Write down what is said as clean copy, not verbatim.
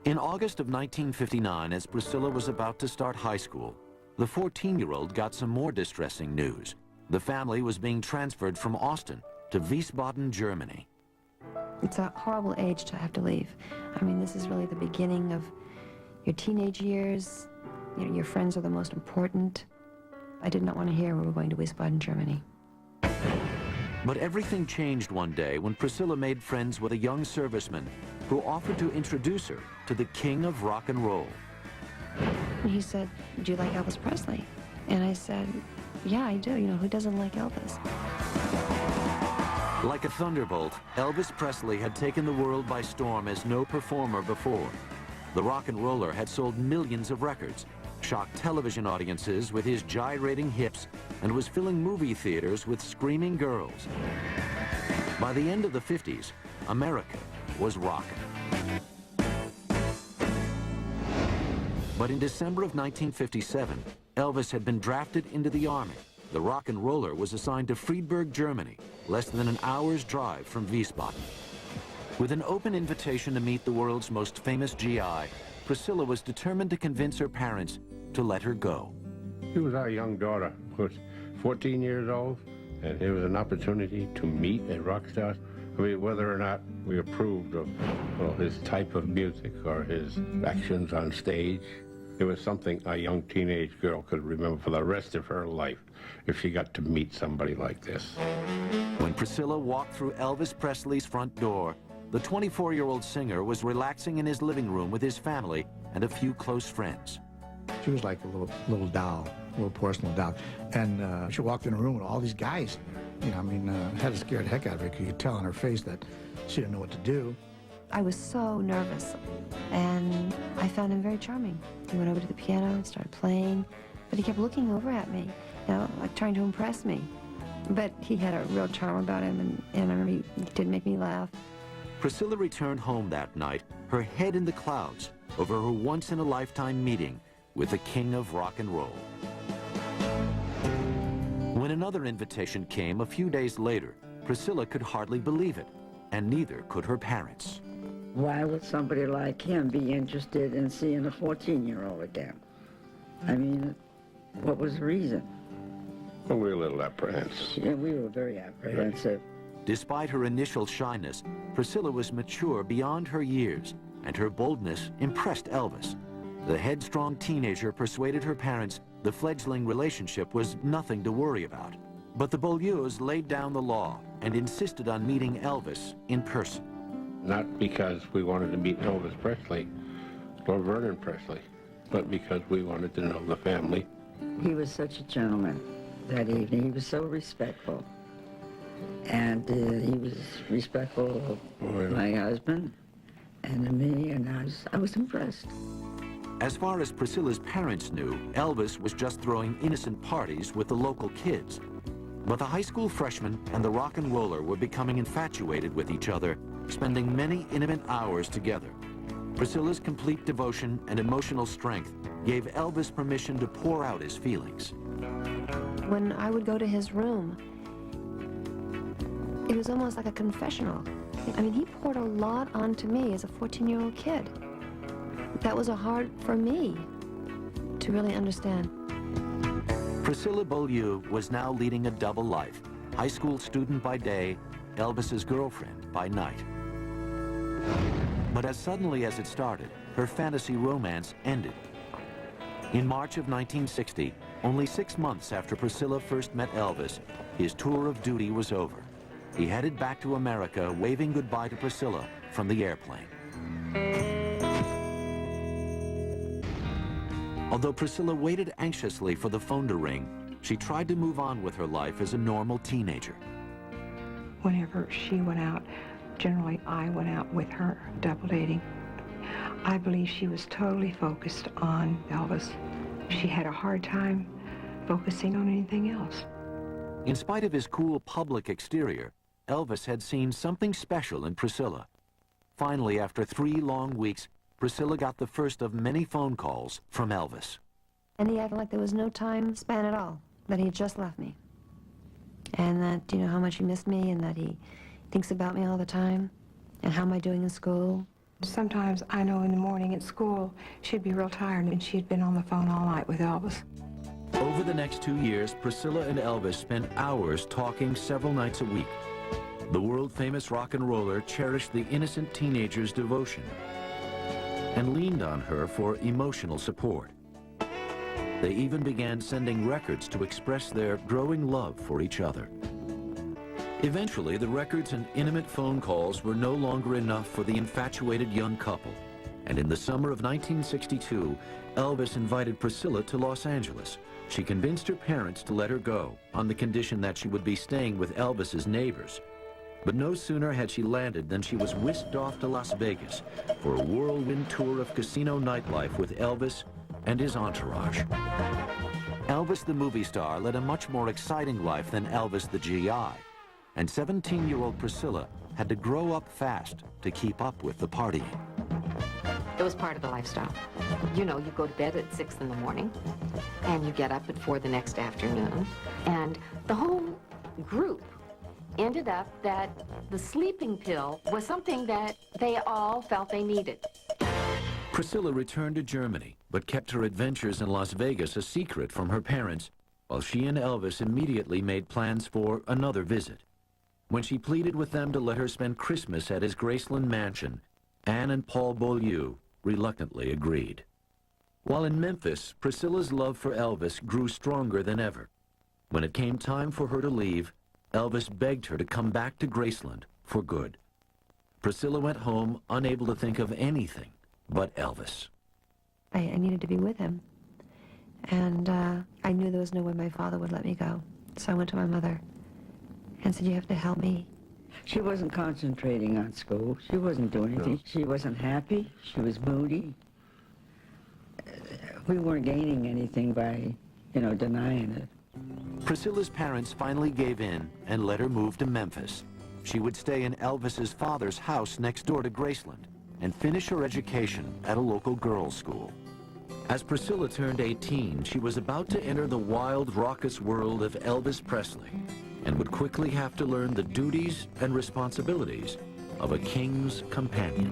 In August of 1959, as Priscilla was about to start high school, the 14-year-old got some more distressing news. The family was being transferred from Austin to Wiesbaden, Germany. It's a horrible age to have to leave. I mean, this is really the beginning of your teenage years. You know, your friends are the most important. I did not want to hear we were going to Wiesbaden, Germany. But everything changed one day when Priscilla made friends with a young serviceman who offered to introduce her to the king of rock and roll. And he said, "Do you like Elvis Presley?" And I said, "Yeah, I do. You know, who doesn't like Elvis?" Like a thunderbolt, Elvis Presley had taken the world by storm as no performer before. The rock and roller had sold millions of records, shocked television audiences with his gyrating hips, and was filling movie theaters with screaming girls. By the end of the 50s, America was rocking. But in December of 1957, Elvis had been drafted into the Army. The rock and roller was assigned to Friedberg, Germany, less than an hour's drive from Wiesbaden. With an open invitation to meet the world's most famous GI, Priscilla was determined to convince her parents to let her go. She was our young daughter, who was 14 years old, and it was an opportunity to meet a rock star. I mean, whether or not we approved of his type of music or his actions on stage, it was something a young teenage girl could remember for the rest of her life if she got to meet somebody like this. When Priscilla walked through Elvis Presley's front door, the 24-year-old singer was relaxing in his living room with his family and a few close friends. She was like a little doll, a little porcelain doll. And she walked in a room with all these guys. You know, I mean, had to scare the heck out of her because you could tell on her face that she didn't know what to do. I was so nervous, and I found him very charming. He went over to the piano and started playing, but he kept looking over at me, you know, like trying to impress me. But he had a real charm about him, and I remember he did make me laugh. Priscilla returned home that night, her head in the clouds, over her once-in-a-lifetime meeting with the king of rock and roll. When another invitation came a few days later, Priscilla could hardly believe it, and neither could her parents. Why would somebody like him be interested in seeing a 14-year-old again? I mean, what was the reason? Well, we were a little apprehensive. Yeah, we were very apprehensive. Despite her initial shyness, Priscilla was mature beyond her years, and her boldness impressed Elvis. The headstrong teenager persuaded her parents the fledgling relationship was nothing to worry about. But the Beaulieus laid down the law and insisted on meeting Elvis in person. Not because we wanted to meet Elvis Presley or Vernon Presley, but because we wanted to know the family. He was such a gentleman that evening. He was so respectful. And he was respectful of my husband and to me, and I was impressed. As far as Priscilla's parents knew, Elvis was just throwing innocent parties with the local kids. But the high school freshman and the rock and roller were becoming infatuated with each other, spending many intimate hours together. Priscilla's complete devotion and emotional strength gave Elvis permission to pour out his feelings. When I would go to his room, it was almost like a confessional. I mean, he poured a lot onto me as a 14-year-old kid. That was hard for me to really understand. Priscilla Beaulieu was now leading a double life, high school student by day, Elvis's girlfriend by night. But as suddenly as it started, her fantasy romance ended. In March of 1960, only 6 months after Priscilla first met Elvis, his tour of duty was over. He headed back to America, waving goodbye to Priscilla from the airplane. Although Priscilla waited anxiously for the phone to ring, she tried to move on with her life as a normal teenager. Whenever she went out, generally I went out with her, double dating. I believe she was totally focused on Elvis. She had a hard time focusing on anything else. In spite of his cool public exterior, Elvis had seen something special in Priscilla. Finally, after 3 long weeks, Priscilla got the first of many phone calls from Elvis. And he acted like there was no time span at all, that he had just left me. And that, you know, how much he missed me and that he thinks about me all the time. And how am I doing in school? Sometimes I know in the morning at school, she'd be real tired and she'd been on the phone all night with Elvis. Over the next 2 years, Priscilla and Elvis spent hours talking several nights a week. The world-famous rock and roller cherished the innocent teenager's devotion and leaned on her for emotional support. They even began sending records to express their growing love for each other. Eventually, the records and intimate phone calls were no longer enough for the infatuated young couple. And in the summer of 1962, Elvis invited Priscilla to Los Angeles. She convinced her parents to let her go on the condition that she would be staying with Elvis's neighbors. But no sooner had she landed than she was whisked off to Las Vegas for a whirlwind tour of casino nightlife with Elvis and his entourage. Elvis the movie star led a much more exciting life than Elvis the GI, and 17-year-old Priscilla had to grow up fast to keep up with the partying. It was part of the lifestyle. You know, you go to bed at 6 in the morning, and you get up at 4 the next afternoon, and the whole group ended up that the sleeping pill was something that they all felt they needed. Priscilla returned to Germany, but kept her adventures in Las Vegas a secret from her parents, while she and Elvis immediately made plans for another visit. When she pleaded with them to let her spend Christmas at his Graceland mansion, Anne and Paul Beaulieu reluctantly agreed. While in Memphis, Priscilla's love for Elvis grew stronger than ever. When it came time for her to leave, Elvis begged her to come back to Graceland for good. Priscilla went home unable to think of anything but Elvis. I needed to be with him. And I knew there was no way my father would let me go. So I went to my mother and said, you have to help me. She wasn't concentrating on school. She wasn't doing anything. She wasn't happy. She was moody. We weren't gaining anything by, denying it. Priscilla's parents finally gave in and let her move to Memphis. She would stay in Elvis's father's house next door to Graceland and finish her education at a local girls' school. As Priscilla turned 18, she was about to enter the wild, raucous world of Elvis Presley and would quickly have to learn the duties and responsibilities of a king's companion.